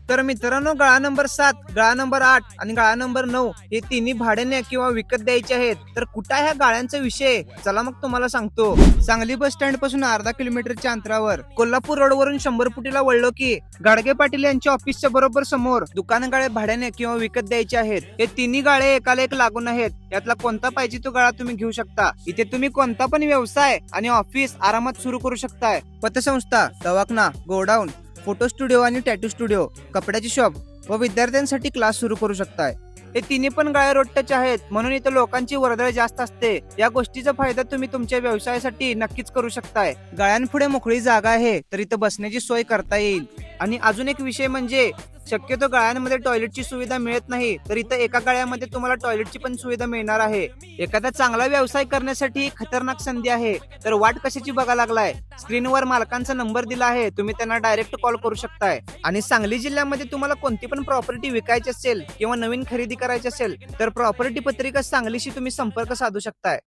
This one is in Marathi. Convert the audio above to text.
तर मित्रांनो, गळा नंबर 7, गळा नंबर 8 आणि गळा नंबर 9 हे तिन्ही भाड्याने किंवा विकत द्यायचे आहेत. तर कुठे ह्या गाळ्यांचा विषय, चला मग तुम्हाला सांगतो. सांगली बस स्टँड पासून अर्धा किलोमीटरच्या अंतरावर कोल्हापूर रोड वरून 100 फुटीला वळलो की गाडगे पाटील यांच्या ऑफिसच्या बरोबर समोर दुकान गाळे भाड्याने किंवा विकत द्यायचे आहेत. हे तिन्ही गाळे एकाला एक लागून आहेत. यातला कोणता पाहिजे तो गाळा तुम्ही घेऊ शकता. इथे तुम्ही कोणता पण व्यवसाय आणि ऑफिस आरामात सुरू करू शकताय. पतसंस्था, दवाखाना, गोडाऊन, फोटो स्टुडिओ आणि टॅटू स्टुडिओ, कपड्याची शॉप व विद्यार्थ्यांसाठी क्लास सुरू करू शकताय. हे तिन्ही पण गाळे रोड टच आहेत, म्हणून इथं लोकांची वर्दळ जास्त असते. या गोष्टीचा फायदा तुम्ही तुमच्या व्यवसायासाठी नक्कीच करू शकताय. गाळ्यांपुढे मोकळी जागा आहे, तर इथं बसण्याची सोय करता येईल. आणि अजून एक विषय म्हणजे शक्यतो गाळ्यांमध्ये टॉयलेटची सुविधा मिळत नाही, तर इथं एका गाळ्यामध्ये तुम्हाला टॉयलेटची पण सुविधा मिळणार आहे. एखादा चांगला व्यवसाय करण्यासाठी खतरनाक संधी आहे. तर वाट कशाची बघा लागलाय, स्क्रीनवर मालकांचा नंबर दिला आहे, तुम्ही त्यांना डायरेक्ट कॉल करू शकताय. आणि सांगली जिल्ह्यामध्ये तुम्हाला कोणती पण प्रॉपर्टी विकायची असेल किंवा नवीन खरेदी करायची असेल तर प्रॉपर्टी पत्रिका सांगलीशी तुम्ही संपर्क साधू शकताय.